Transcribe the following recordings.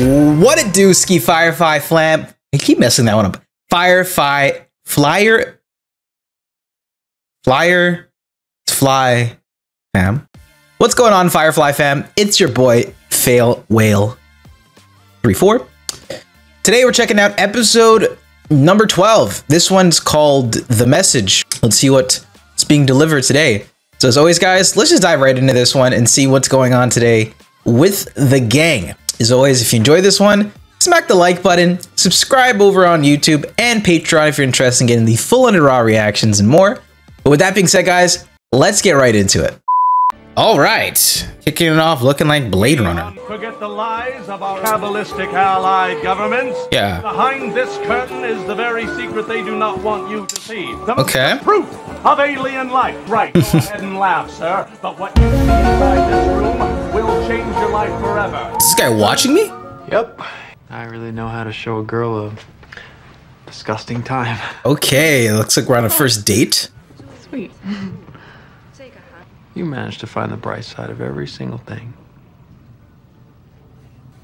What a dooski, Firefly flam. I keep messing that one up. Firefly Flyer. Fly fam. What's going on, Firefly fam? It's your boy, FailWhale 34. Today we're checking out episode number 12. This one's called The Message. Let's see what's being delivered today. So as always, guys, let's just dive right into this one and see what's going on today with the gang. As always, if you enjoyed this one, smack the like button, subscribe over on YouTube and Patreon if you're interested in getting the full and raw reactions and more. But with that being said, guys, let's get right into it. All right, kicking it off looking like Blade Runner. Forget the lies of our Kabbalistic allied governments. Yeah. Behind this curtain is the very secret they do not want you to see. Okay. Proof of alien life. Right, go ahead and laugh, sir. But what you see inside this room will change your life forever. Is this guy watching me? Yep. I really know how to show a girl a disgusting time. Okay, looks like we're on a first date. Sweet. You managed to find the bright side of every single thing.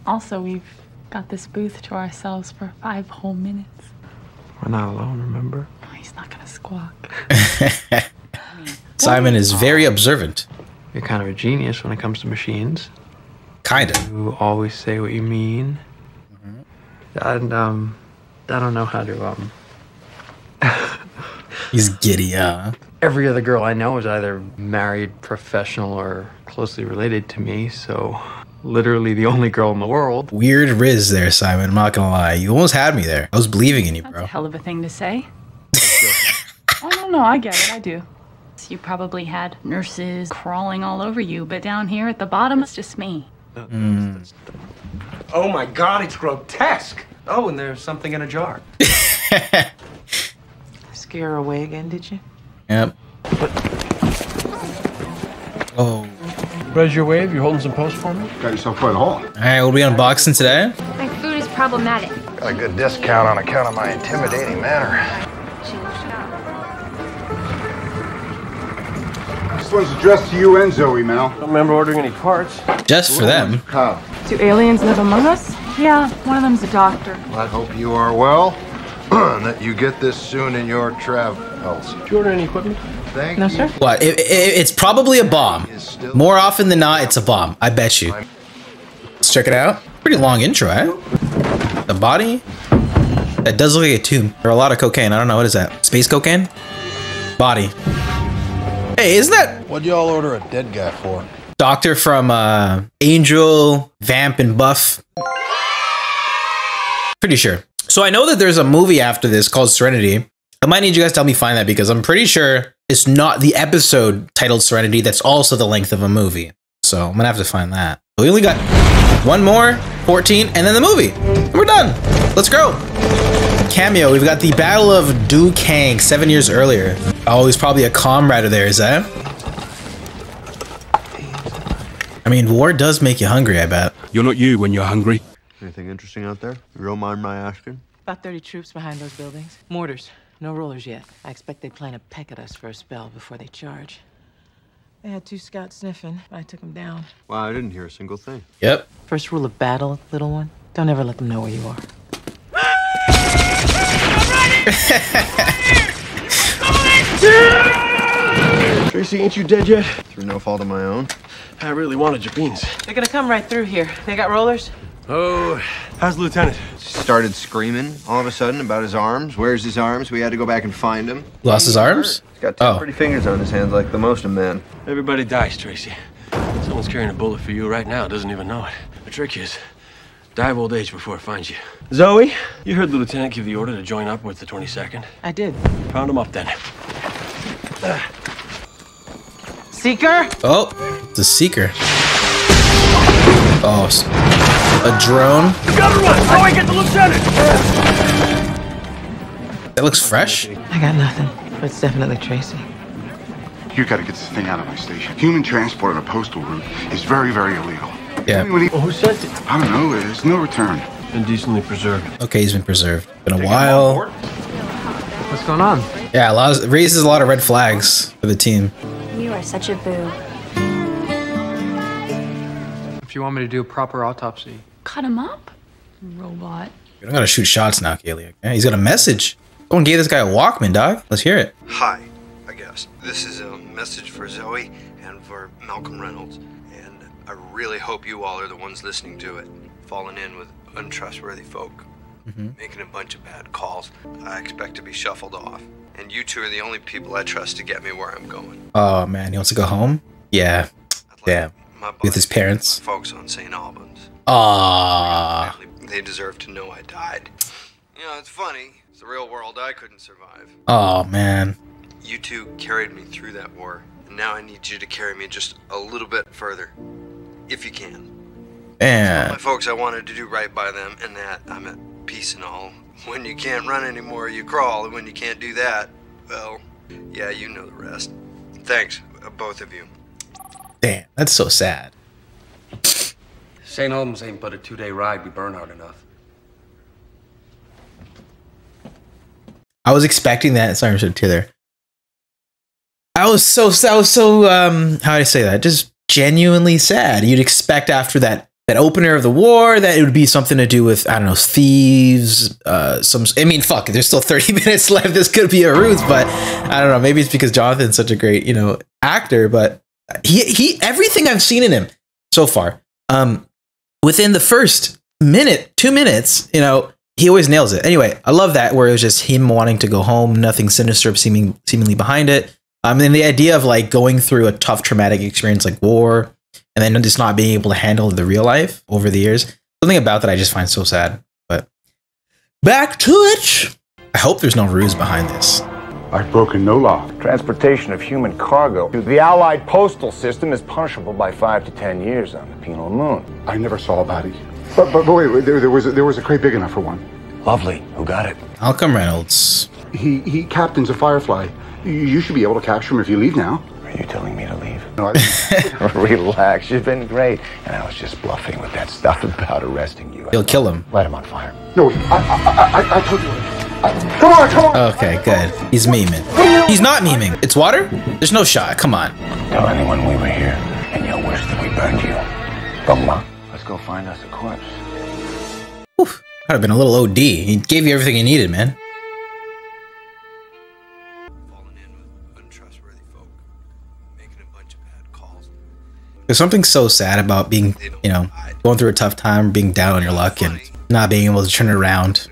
Also, we've got this booth to ourselves for 5 whole minutes. We're not alone, remember? Oh, he's not gonna squawk. Simon is very observant. You're kind of a genius when it comes to machines. Kinda. You always say what you mean. And, I don't know how to, He's giddy, Every other girl I know is either married, professional, or closely related to me, so literally the only girl in the world. Weird riz there, Simon. I'm not gonna lie. You almost had me there. I was believing in you, That's bro. a hell of a thing to say. Oh, no, I get it. I do. You probably had nurses crawling all over you, but down here at the bottom, it's just me. Oh my God, it's grotesque. Oh, and there's something in a jar. Scare her away again, did you? Yep. Oh. Raise your wave, you're holding some posts for me? Got yourself quite a haul. All right, we'll be unboxing today. My food is problematic. Got a good discount on account of my intimidating manner. This one's addressed to you and Zoe, Mal. Don't remember ordering any parts. Just for them. Cobb. Do aliens live among us? Yeah, one of them's a doctor. I hope you are well, and that you get this soon in your travels. Did you order any equipment? Thank No, you. sir. What? It's probably a bomb. More often than not, it's a bomb. I bet you. Let's check it out. Pretty long intro, eh? The body? That does look like a tube. Or a lot of cocaine. I don't know. What is that? Space cocaine? Body. Hey, isn't that What'd y'all order a dead guy for? Doctor from Angel, Vamp, and Buff? Pretty sure. So I know that there's a movie after this called Serenity. I might need you guys to help me find that because I'm pretty sure it's not the episode titled Serenity that's also the length of a movie. So I'm gonna have to find that. We only got one more, 14, and then the movie. We're done. Let's go. Cameo, we've got the Battle of Dooski 7 years earlier. Oh, he's probably a comrade there, is that? I mean, war does make you hungry, I bet. You're not you when you're hungry. Anything interesting out there? You don't mind my asking? About 30 troops behind those buildings. Mortars. No rollers yet. I expect they plan a peck at us for a spell before they charge. They had 2 scouts sniffing. I took them down. Wow, I didn't hear a single thing. Yep. First rule of battle, little one. Don't ever let them know where you are. Tracy, ain't you dead yet? Through no fault of my own. I really wanted your beans. They're gonna come right through here. They got rollers? Oh, how's the lieutenant? Started screaming all of a sudden about his arms. Where's his arms? We had to go back and find him. Lost his arms? He's got 10 pretty fingers on his hands like the most of men. Everybody dies, Tracy. Someone's carrying a bullet for you right now, doesn't even know it. The trick is, die of old age before it finds you. Zoe, you heard the lieutenant give the order to join up with the 22nd. I did. Pound him up then. Seeker? Oh, it's a seeker. Oh, a drone. You gotta run! How I get the lieutenant? That looks fresh. I got nothing. But it's definitely Tracy. You gotta get this thing out of my station. Human transport on a postal route is very, very illegal. Yeah. Well, who sent it? I don't know. There's no return. Indecently preserved. Okay, he's been preserved. Been a while. What's going on? Yeah, raises a lot of red flags for the team. You are such a boo. If you want me to do a proper autopsy. Cut him up? Robot. We don't gotta shoot shots now, Kaylee. Okay? He's got a message. Someone gave this guy a Walkman, dog. Let's hear it. Hi, I guess. This is a message for Zoe and for Malcolm Reynolds. And I really hope you all are the ones listening to it. Falling in with untrustworthy folk. Making a bunch of bad calls. I expect to be shuffled off. And you two are the only people I trust to get me where I'm going. Oh, man. He wants to go home? Yeah. Yeah. With his parents. Folks on St. Albans. Aww. They deserve to know I died. You know, it's funny. It's the real world. I couldn't survive. Oh, man. You two carried me through that war. And now I need you to carry me just a little bit further. If you can. Man. My folks, I wanted to do right by them, and that I'm at peace and all. When you can't run anymore, you crawl, and when you can't do that, well, yeah, you know the rest. Thanks, both of you. Damn, that's so sad. St. Albans ain't but a 2-day ride. We burn hard enough. I was expecting that. Sorry, I'm so there. I was so how do I say that? Just genuinely sad. You'd expect after that opener of the war that it would be something to do with, I don't know, thieves, I mean, fuck, there's still 30 minutes left. This could be a ruse, but I don't know. Maybe it's because Jonathan's such a great, you know, actor, but he everything I've seen in him so far, within the first minute, 2 minutes, you know, he always nails it. Anyway, I love that where it was just him wanting to go home, nothing sinister seemingly behind it. And the idea of like going through a tough traumatic experience like war, and then just not being able to handle the real life over the years. Something about that I just find so sad. But back to it. I hope there's no ruse behind this. I've broken no law. Transportation of human cargo through the Allied postal system is punishable by 5 to 10 years on the penal moon. I never saw a body. But wait, there was a crate big enough for one. Lovely. Who got it? Malcolm Reynolds. He captains a Firefly. You should be able to capture him if you leave now. Are you telling me to leave? No, Relax, you've been great. And I was just bluffing with that stuff about arresting you. He'll kill him. Light him on fire. No, I told you. Come on. Okay, good. He's memeing. He's not memeing. It's water? There's no shot. Come on. Tell anyone we were here, and you'll wish that we burned you. Come on. Let's go find us a corpse. Oof. Could have been a little OD. He gave you everything you needed, man. There's something so sad about being, you know, going through a tough time, being down on your luck, and not being able to turn it around.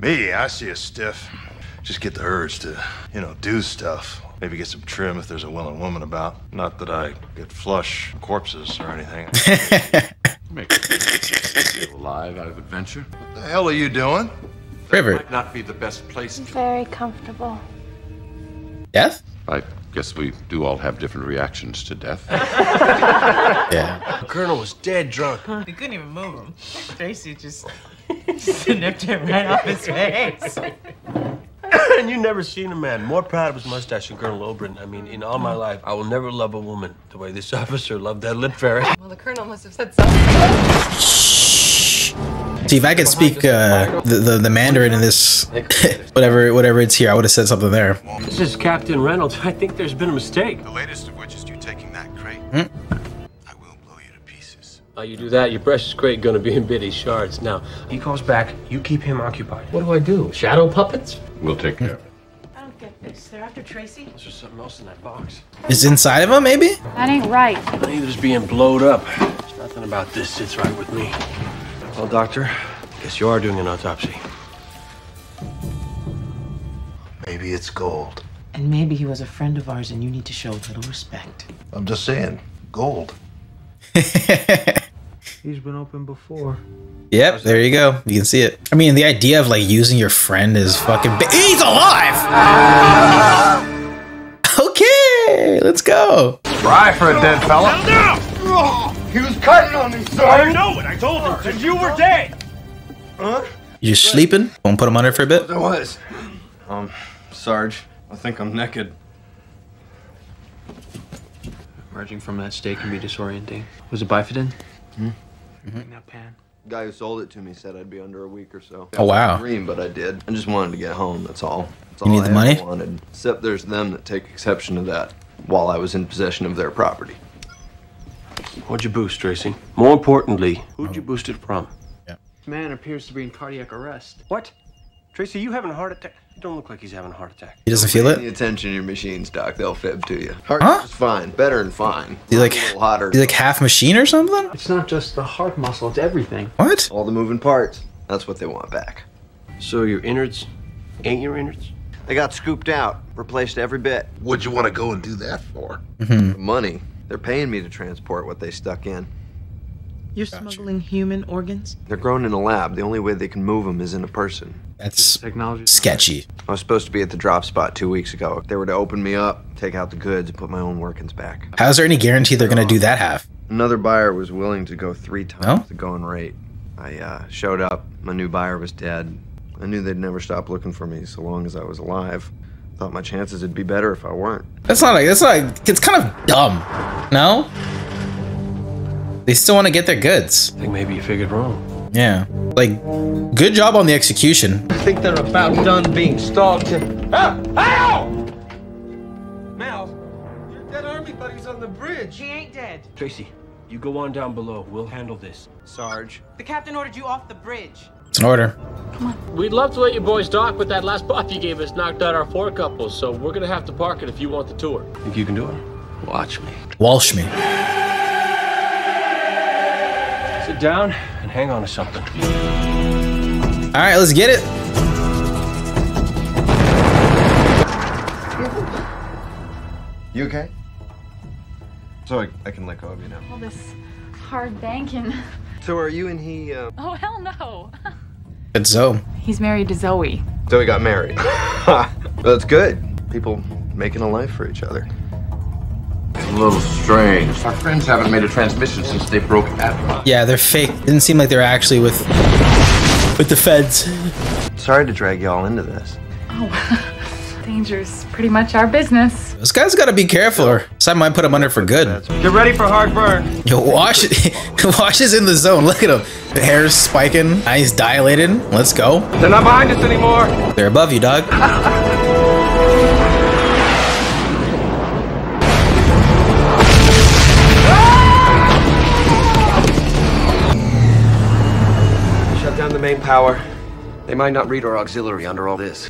Me, I see a stiff. Just get the urge to, you know, do stuff. Maybe get some trim if there's a willing woman about. Not that I get flush corpses or anything. Make it feel alive out of adventure. What the hell are you doing? River. Might not be the best place. Very comfortable. Death? I guess we do all have different reactions to death. Yeah. The colonel was dead drunk. We couldn't even move him. Tracy just nipped him right off his face. And you never seen a man more proud of his mustache than Colonel Oberon. I mean, in all my life, I will never love a woman the way this officer loved that lip ferret. Well, the colonel must have said something. See, if I could speak the Mandarin in this, whatever it's here, I would have said something there. This is Captain Reynolds. I think there's been a mistake. The latest of which is you taking that crate. I will blow you to pieces. You do that, your precious crate gonna be in bitty shards. Now, he calls back, you keep him occupied. What do I do? Shadow puppets? We'll take care of it. I don't get this. They're after Tracy? There's something else in that box. It's inside of him, maybe? That ain't right. Neither's being blowed up. There's nothing about this sits right with me. Well, Doctor, guess you are doing an autopsy. Maybe it's gold. And maybe he was a friend of ours and you need to show a little respect. I'm just saying, gold. He's been open before. Yep, there you go. You can see it. I mean, the idea of like using your friend is fucking he's alive! Okay, let's go. Try for a dead fella. He was cutting on me, sir. I know it. I told him since you were dead. Huh? You just sleeping? Won't put him under for a bit? There was. Sarge, I think I'm naked. Emerging from that state can be disorienting. Was it Bifidin? That pan. The guy who sold it to me said I'd be under a week or so. Oh, wow. Dream, but I did. I just wanted to get home, that's all. That's You all need I the money? ever wanted. Except there's them that take exception to that while I was in possession of their property. What'd you boost, Tracy? More importantly, who'd you boost it from? man appears to be in cardiac arrest. What? Tracy, you having a heart attack? You don't look like he's having a heart attack. He doesn't feel Pay it? any attention to your machines, Doc. They'll fib to you. Heart's Huh? just fine. Better than fine. Is he like, A little hotter. is he like half machine or something? It's not just the heart muscle, it's everything. What? All the moving parts. That's what they want back. So your innards ain't your innards? They got scooped out. Replaced every bit. What'd you want to go and do that for? Mm-hmm. Money. They're paying me to transport what they stuck in. You're smuggling human organs? They're grown in a lab. The only way they can move them is in a person. That's Technology. sketchy. I was supposed to be at the drop spot 2 weeks ago. They were to open me up, take out the goods, and put my own workings back. How's there any guarantee they're gonna do that half? Another buyer was willing to go 3 times No? the going rate. I showed up. My new buyer was dead. I knew they'd never stop looking for me so long as I was alive. Thought my chances would be better if I weren't. It's kind of dumb. No? They still want to get their goods. I think maybe you figured wrong. Yeah. Like, good job on the execution. I think they're about done being stalked. Ow! Mal, your dead army buddy's on the bridge. He ain't dead. Tracy, you go on down below. We'll handle this. Sarge. The captain ordered you off the bridge. It's an order. We'd love to let you boys dock, but that last buff you gave us knocked out our 4 couples, so we're gonna have to park it if you want the tour. Think you can do it? Watch me. Walsh me. Sit down and hang on to something. All right, let's get it. You okay? So I can let go of you now. All this hard banking. So are you and he, Oh, hell no. It's Zoe. He's married to Zoe. So we got married. That's good. People making a life for each other. It's a little strange. Our friends haven't made a transmission since they broke Atma. Yeah, they're fake. Didn't seem like they were actually with the feds. Sorry to drag y'all into this. Oh, danger's pretty much our business. This guy's got to be careful, or some might put him under for good. Get ready for hard burn. Yo, Wash is in the zone. Look at him. The hair's spiking. Eyes dilated. Let's go. They're not behind us anymore. They're above you, dog. Shut down the main power. They might not read our auxiliary under all this.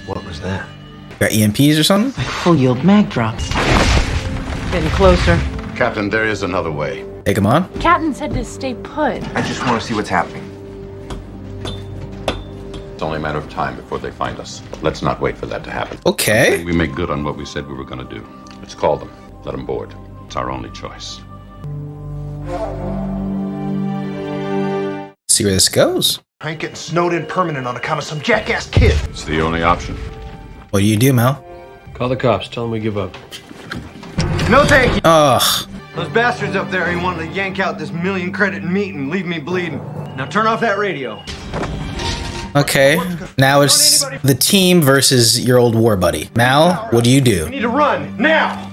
What was that? Got EMPs or something? Full yield mag drops. Getting closer. Captain, there is another way. Take him on. Captain said to stay put. I just want to see what's happening. It's only a matter of time before they find us. Let's not wait for that to happen. Okay. We make good on what we said we were going to do. Let's call them. Let them board. It's our only choice. See where this goes. I ain't getting snowed in permanent on account of some jackass kid. It's the only option. What do you do, Mel? Call the cops. Tell them we give up. No thank you. Ugh. Those bastards up there ain't wanting to yank out this 1,000,000 credit meat and leave me bleeding. Now turn off that radio. Okay. Now it's the team versus your old war buddy. Mal, what do you do? We need to run now.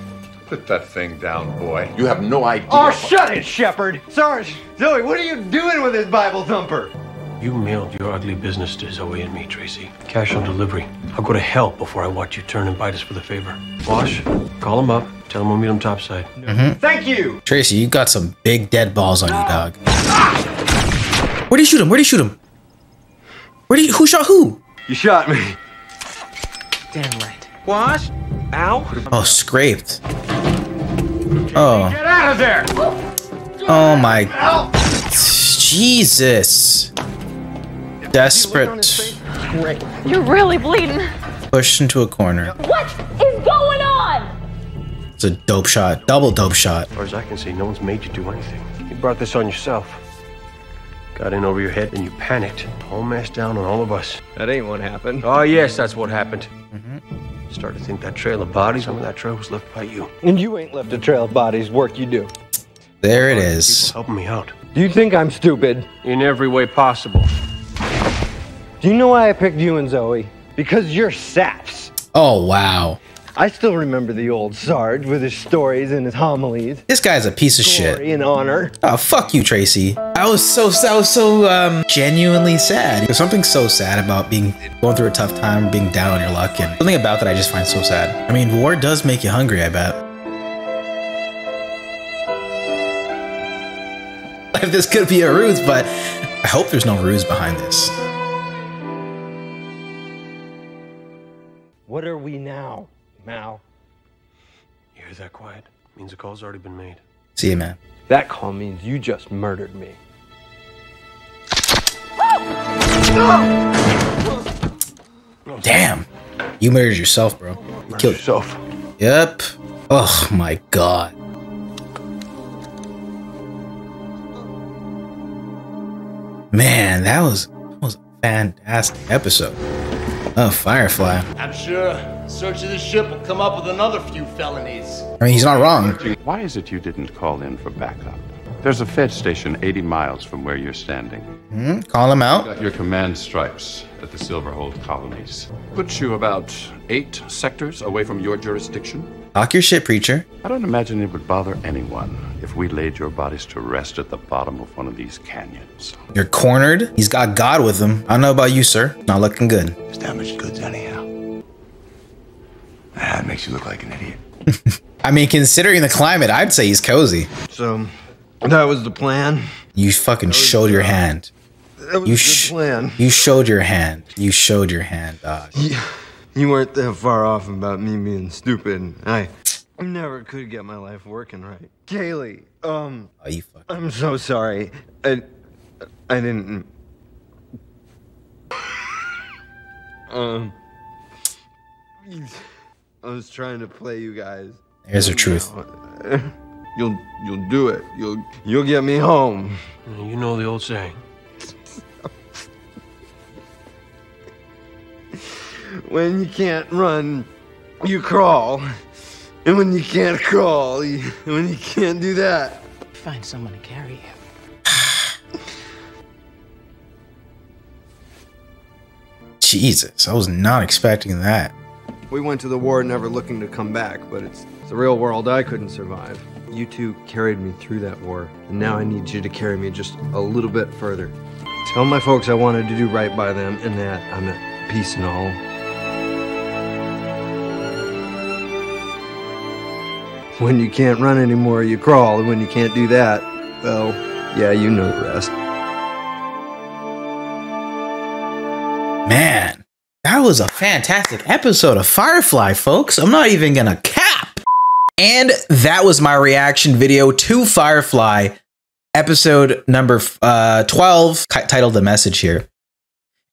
Put that thing down, boy. You have no idea. Oh, shut it, Shepard. Sarge, Zoe, what are you doing with this Bible thumper? You mailed your ugly business to Zoe and me, Tracy. Cash on delivery. I'll go to hell before I watch you turn and bite us for the favor. Wash, call him up. Tell him we'll meet him topside. Thank you. Tracy, you got some big dead balls on you, dog. Where'd he shoot him? Where'd he shoot him? Who shot who? You shot me. Damn right. Wash. Ow. Oh, scraped. Oh. Get out of there. Oh my. Jesus. Desperate. You're really bleeding. Pushed into a corner. What is going on? It's a dope shot. Double dope shot. As far as I can see, no one's made you do anything. You brought this on yourself. Got in over your head and you panicked. Whole mess down on all of us. That ain't what happened. Oh, yes, that's what happened. Started to think that trail of bodies, some of that trail was left by you. And you ain't left a trail of bodies. Work you do. There it is. Helping me out. Do you think I'm stupid? In every way possible. Do you know why I picked you and Zoe? Because you're saps. Oh, wow. I still remember the old Sarge with his stories and his homilies. This guy's a piece of shit. Glory and honor. Oh, fuck you, Tracy. I was so genuinely sad. There's something so sad about going through a tough time, being down on your luck, and something about that I just find so sad. I mean, war does make you hungry, I bet. if this could be a ruse, but I hope there's no ruse behind this. What are we now, Mal? You hear that quiet? Means a call's already been made. See you, man. That call means you just murdered me. Damn. You murdered yourself, bro. You killed yourself. Yep. Oh my god. Man, that was a fantastic episode. Oh, Firefly. I'm sure search of the ship will come up with another few felonies. I mean, he's not wrong. Why is it you didn't call in for backup? There's a Fed station 80 miles from where you're standing. Call him out. Got your command stripes at the Silverhold colonies. Puts you about 8 sectors away from your jurisdiction. Talk your shit, preacher. I don't imagine it would bother anyone if we laid your bodies to rest at the bottom of one of these canyons. You're cornered. He's got God with him. I don't know about you, sir. Not looking good. It's damaged goods anyhow. That makes you look like an idiot. I mean, considering the climate, I'd say he's cozy. So, that was the plan? You fucking showed your hand. That was the plan. You showed your hand. You showed your hand, dog. You weren't that far off about me being stupid. I never could get my life working right. Kaylee, oh, you fucking. I'm so sorry. I didn't. I was trying to play you guys. There's the truth. You'll do it. You'll get me home. You know the old saying. When you can't run, you crawl. And when you can't crawl, when you can't do that, find someone to carry you. Jesus, I was not expecting that. we went to the war never looking to come back, but it's the real world I couldn't survive. You two carried me through that war, and now I need you to carry me just a little bit further. Tell my folks I wanted to do right by them and that I'm at peace and all. When you can't run anymore, you crawl, and when you can't do that, well, yeah, you know the rest. Man, that was a fantastic episode of Firefly, folks. I'm not even gonna cap. And that was my reaction video to Firefly, episode number 12, titled The Message here.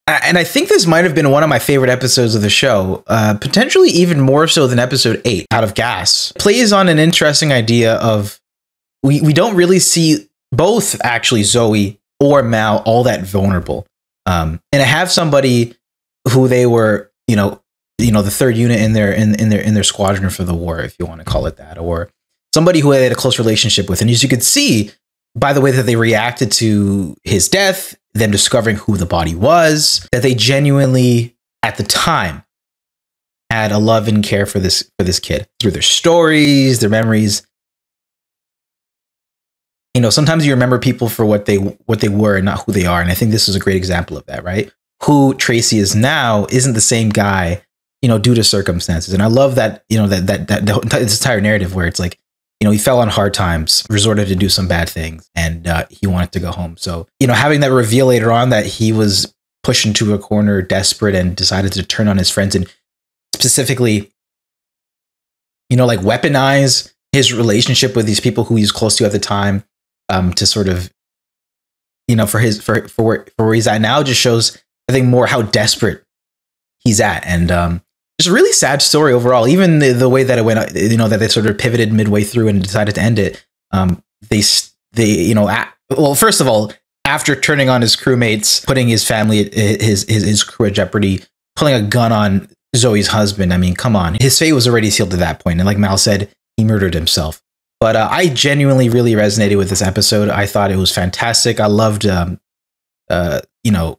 And I think this might have been one of my favorite episodes of the show, potentially even more so than episode 8, Out of Gas. Plays on an interesting idea of, we don't really see both, actually, Zoe or Mal all that vulnerable. And to have somebody who they were, you know, the third unit in their squadron for the war, if you want to call it that, or somebody who they had a close relationship with. And as you could see by the way that they reacted to his death, them discovering who the body was, that they genuinely, at the time, had a love and care for this kid through their stories, their memories. You know, sometimes you remember people for what they were and not who they are. And I think this is a great example of that, right? Who Tracy is now isn't the same guy, you know, due to circumstances. And I love that, you know, that this entire narrative where it's like, you know, he fell on hard times, resorted to do some bad things, and he wanted to go home. So, you know, having that reveal later on that he was pushed into a corner, desperate, and decided to turn on his friends and specifically, you know, like weaponize his relationship with these people who he's close to at the time, to sort of, you know, for where he's at now, just shows, I think, more how desperate he's at. And it's a really sad story overall. Even the way that it went, you know, that they sort of pivoted midway through and decided to end it. They you know, well, first of all, after turning on his crewmates, putting his family, his crew at jeopardy, pulling a gun on Zoe's husband. I mean, come on, his fate was already sealed at that point. And like Mal said, he murdered himself. But I genuinely really resonated with this episode. I thought it was fantastic. I loved, you know,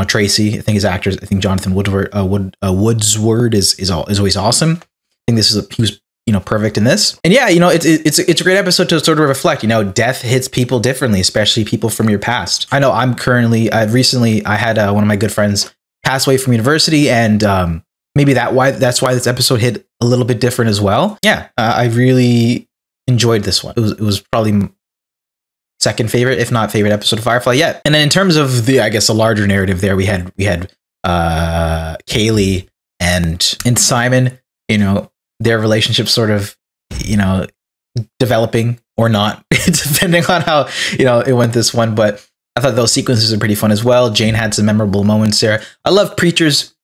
Tracy. I think his actors. I think Jonathan Woodsword is always awesome. I think he was, you know, perfect in this. And yeah, you know, it's a great episode to sort of reflect. You know, death hits people differently, especially people from your past. I know I'm currently. Recently I had one of my good friends pass away from university, and maybe that's why this episode hit a little bit different as well. Yeah, I really enjoyed this one. It was probably second favorite, if not favorite episode of Firefly yet. And then in terms of the, I guess, the larger narrative there, we had Kaylee and Simon, you know, their relationship sort of, you know, developing or not, depending on how, you know, it went this one. But I thought those sequences are pretty fun as well. Jane had some memorable moments there. I love Preacher's,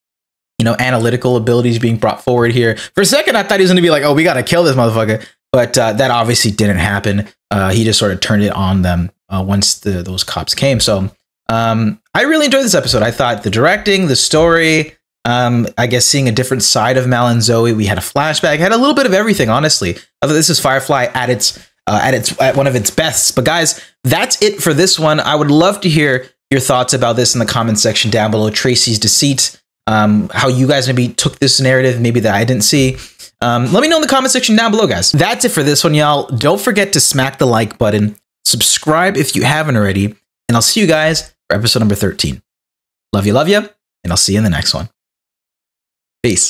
you know, analytical abilities being brought forward here. For a second, I thought he was going to be like, oh, we got to kill this motherfucker. But that obviously didn't happen. He just sort of turned it on them once those cops came. So I really enjoyed this episode. I thought the directing, the story, I guess seeing a different side of Mal and Zoe. We had a flashback, had a little bit of everything, honestly. I thought this is Firefly at one of its best. But guys, that's it for this one. I would love to hear your thoughts about this in the comment section down below. Tracy's deceit, how you guys maybe took this narrative, maybe that I didn't see. Let me know in the comment section down below, guys. That's it for this one, y'all. Don't forget to smack the like button, subscribe if you haven't already, and I'll see you guys for episode number 13. Love you, and I'll see you in the next one. Peace.